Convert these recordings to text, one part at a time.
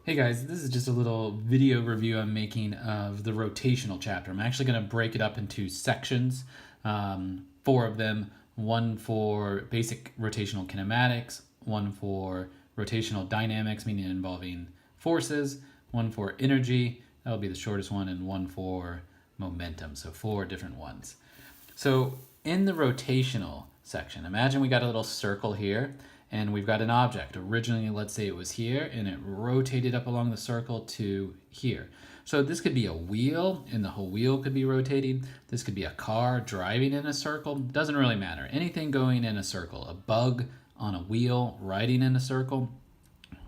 Hey guys, this is just a little video review I'm making of the rotational chapter. I'm actually going to break it up into sections, four of them, one for basic rotational kinematics, one for rotational dynamics, meaning involving forces, one for energy, that'll be the shortest one, and one for momentum, so four different ones. So in the rotational section, imagine we got a little circle here and we've got an object. Originally, let's say it was here and it rotated up along the circle to here. So this could be a wheel and the whole wheel could be rotating. This could be a car driving in a circle. Doesn't really matter. Anything going in a circle, a bug on a wheel riding in a circle.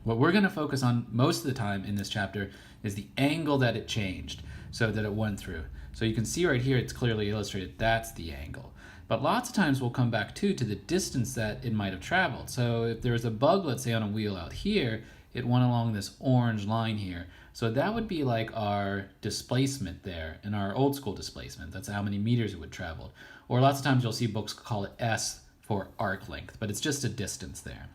What we're going to focus on most of the time in this chapter is the angle that it changed so that it went through. So you can see right here, it's clearly illustrated, that's the angle. But lots of times we'll come back to the distance that it might have traveled. So if there was a bug, let's say on a wheel out here, it went along this orange line here. So that would be like our displacement there in our old school displacement. That's how many meters it would travel. Or lots of times you'll see books call it S for arc length, but it's just a distance there.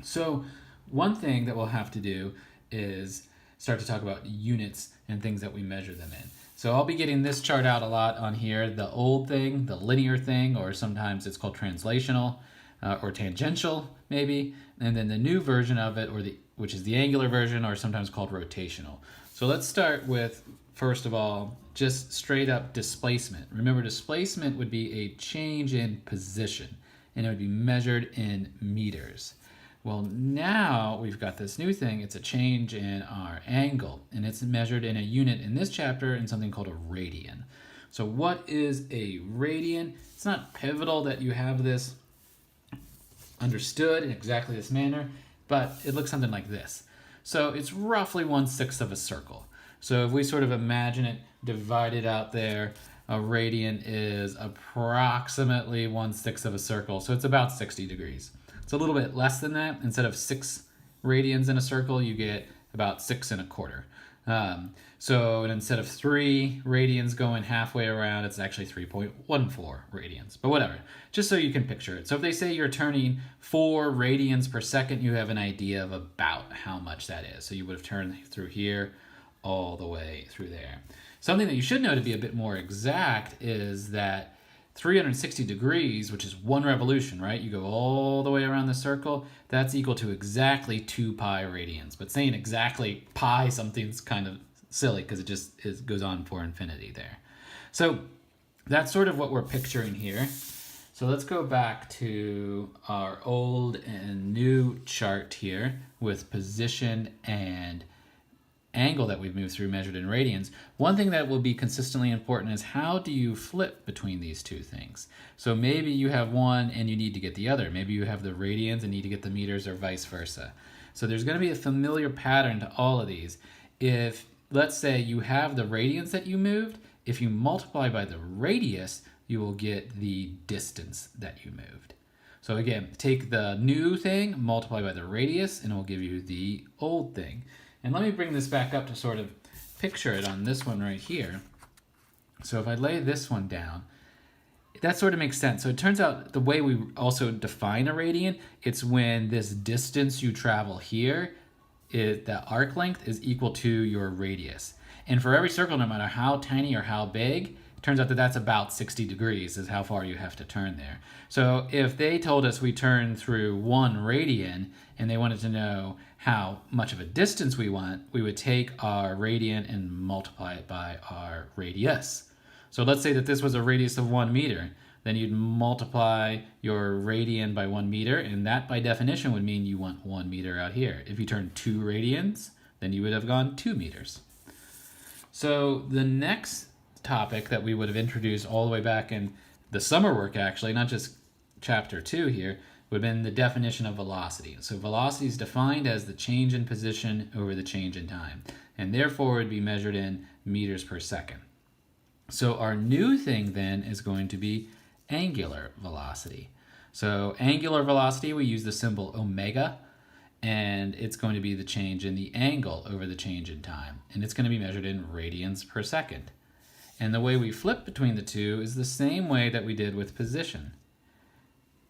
So one thing that we'll have to do is start to talk about units and things that we measure them in. So I'll be getting this chart out a lot on here, the old thing, the linear thing, or sometimes it's called translational or tangential maybe, and then the new version of it, which is the angular version, or sometimes called rotational. So let's start with, first of all, just straight up displacement. Remember, displacement would be a change in position, and it would be measured in meters. Well, now we've got this new thing. It's a change in our angle, and it's measured in a unit in this chapter in something called a radian. So what is a radian? It's not pivotal that you have this understood in exactly this manner, but it looks something like this. So it's roughly 1/6 of a circle. So if we sort of imagine it divided out there, a radian is approximately 1/6 of a circle. So it's about 60 degrees. It's a little bit less than that. Instead of 6 radians in a circle, you get about 6 1/4. So instead of 3 radians going halfway around, it's actually 3.14 radians. But whatever, just so you can picture it. So if they say you're turning 4 radians per second, you have an idea of about how much that is. So you would have turned through here all the way through there. Something that you should know to be a bit more exact is that 360 degrees, which is one revolution, right? You go all the way around the circle, that's equal to exactly 2 pi radians. But saying exactly pi something's kind of silly because it goes on for infinity there. So that's sort of what we're picturing here. So let's go back to our old and new chart here with position and angle that we've moved through measured in radians. One thing that will be consistently important is how do you flip between these two things? So maybe you have one and you need to get the other. Maybe you have the radians and need to get the meters, or vice versa. So there's going to be a familiar pattern to all of these. If, let's say, you have the radians that you moved, if you multiply by the radius, you will get the distance that you moved. So again, take the new thing, multiply by the radius, and it will give you the old thing. And let me bring this back up to sort of picture it on this one right here. So if I lay this one down, that sort of makes sense. So it turns out the way we also define a radian, it's when this distance you travel here, the arc length is equal to your radius. And for every circle, no matter how tiny or how big, it turns out that that's about 60 degrees is how far you have to turn there. So if they told us we turn through 1 radian and they wanted to know how much of a distance we want, we would take our radian and multiply it by our radius. So let's say that this was a radius of 1 meter. Then you'd multiply your radian by 1 meter, and that by definition would mean you want 1 meter out here. If you turn 2 radians, then you would have gone 2 meters. So the next topic that we would have introduced all the way back in the summer work, actually, not just chapter 2 here, would have been the definition of velocity. So velocity is defined as the change in position over the change in time, and therefore would be measured in meters per second. So our new thing then is going to be angular velocity. So angular velocity, we use the symbol omega, and it's going to be the change in the angle over the change in time, and it's going to be measured in radians per second. And the way we flip between the two is the same way that we did with position.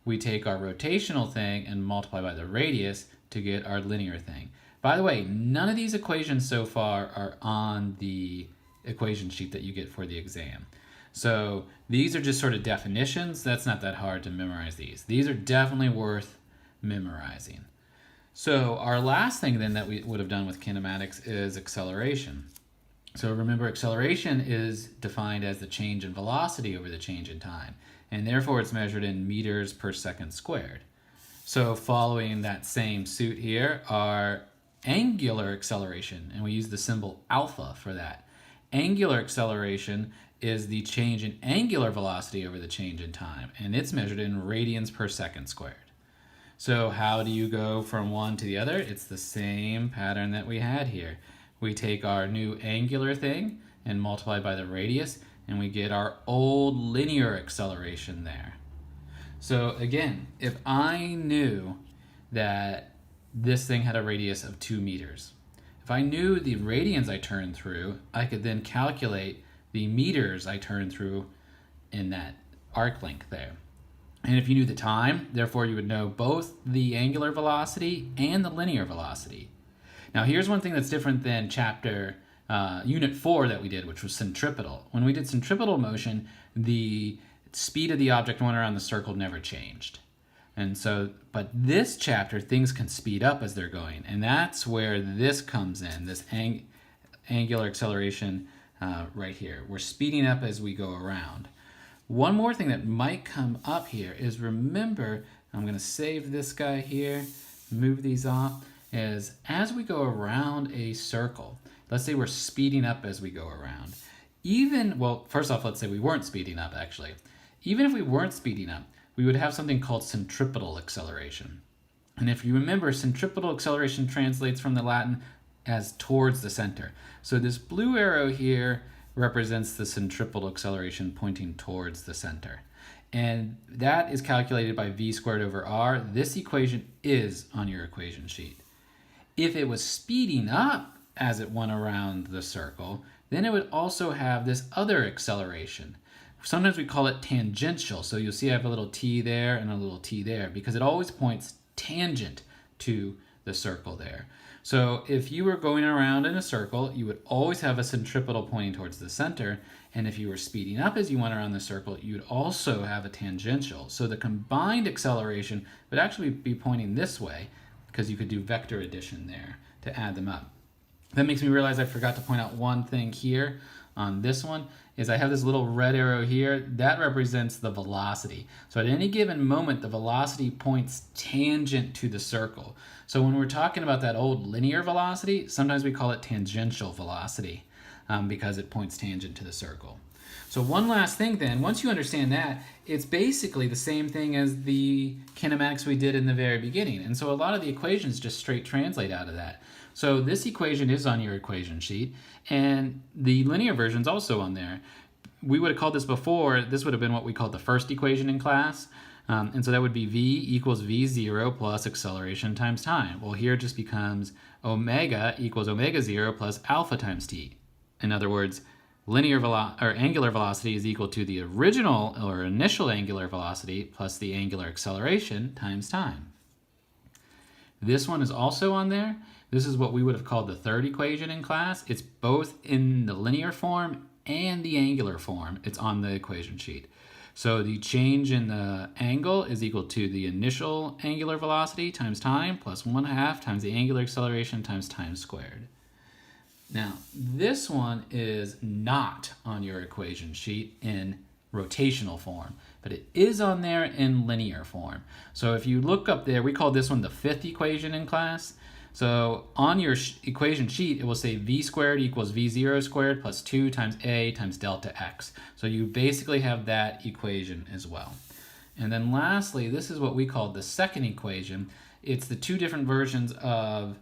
We take our rotational thing and multiply by the radius to get our linear thing. By the way, none of these equations so far are on the equation sheet that you get for the exam. So these are just sort of definitions. That's not that hard to memorize these. These are definitely worth memorizing. So our last thing then that we would have done with kinematics is acceleration. So remember, acceleration is defined as the change in velocity over the change in time, and therefore it's measured in meters per second squared. So following that same suit here are angular acceleration, and we use the symbol alpha for that. Angular acceleration is the change in angular velocity over the change in time, and it's measured in radians per second squared. So how do you go from one to the other? It's the same pattern that we had here. We take our new angular thing and multiply by the radius, and we get our old linear acceleration there. So again, if I knew that this thing had a radius of 2 meters, if I knew the radians I turned through, I could then calculate the meters I turned through in that arc length there. And if you knew the time, therefore you would know both the angular velocity and the linear velocity. Now here's one thing that's different than unit 4 that we did, which was centripetal. When we did centripetal motion, the speed of the object went around the circle never changed. And so, but this chapter, things can speed up as they're going. And that's where this comes in, this angular acceleration right here. We're speeding up as we go around. One more thing that might come up here is, remember, I'm going to save this guy here, move these off, is as we go around a circle, let's say we're speeding up as we go around. Well, first off, let's say we weren't speeding up actually. Even if we weren't speeding up, we would have something called centripetal acceleration. And if you remember, centripetal acceleration translates from the Latin as towards the center. So this blue arrow here represents the centripetal acceleration pointing towards the center. And that is calculated by v squared over r. This equation is on your equation sheet. If it was speeding up as it went around the circle, then it would also have this other acceleration. Sometimes we call it tangential. So you'll see I have a little t there and a little t there because it always points tangent to the circle there. So if you were going around in a circle, you would always have a centripetal pointing towards the center. And if you were speeding up as you went around the circle, you would also have a tangential. So the combined acceleration would actually be pointing this way because you could do vector addition there to add them up. That makes me realize I forgot to point out one thing here on this one is I have this little red arrow here that represents the velocity. So at any given moment, the velocity points tangent to the circle. So when we're talking about that old linear velocity, sometimes we call it tangential velocity because it points tangent to the circle. So one last thing then, once you understand that, it's basically the same thing as the kinematics we did in the very beginning. And so a lot of the equations just straight translate out of that. So this equation is on your equation sheet, and the linear version is also on there. We would have called this before, this would have been what we called the first equation in class. And so that would be v equals v0 plus acceleration times time. Well, here it just becomes omega equals omega 0 plus alpha times t. In other words, angular velocity is equal to the original or initial angular velocity plus the angular acceleration times time. This one is also on there. This is what we would have called the third equation in class. It's both in the linear form and the angular form. It's on the equation sheet. So the change in the angle is equal to the initial angular velocity times time plus 1/2 times the angular acceleration times time squared. Now, this one is not on your equation sheet in rotational form, but it is on there in linear form. So if you look up there, we call this one the fifth equation in class. So on your equation sheet, it will say v squared equals v0 squared plus 2 times a times delta x. So you basically have that equation as well. And then lastly, this is what we call the second equation. It's the two different versions of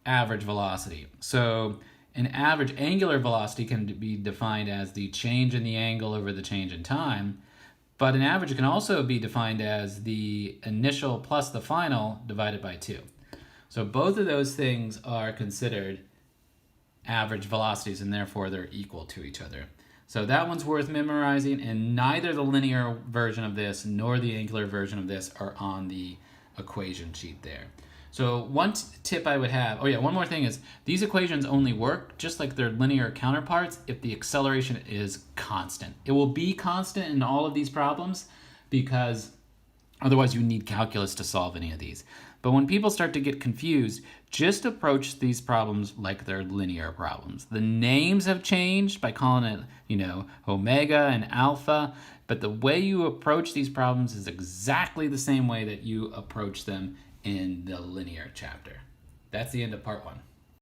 average velocity. So an average angular velocity can be defined as the change in the angle over the change in time, but an average can also be defined as the initial plus the final divided by 2. So both of those things are considered average velocities, and therefore they're equal to each other. So that one's worth memorizing, and neither the linear version of this nor the angular version of this are on the equation sheet there. So one tip I would have, oh yeah, one more thing is these equations only work just like their linear counterparts if the acceleration is constant. It will be constant in all of these problems because otherwise you need calculus to solve any of these. But when people start to get confused, just approach these problems like they're linear problems. The names have changed by calling it, omega and alpha, but the way you approach these problems is exactly the same way that you approach them in the linear chapter. That's the end of part 1.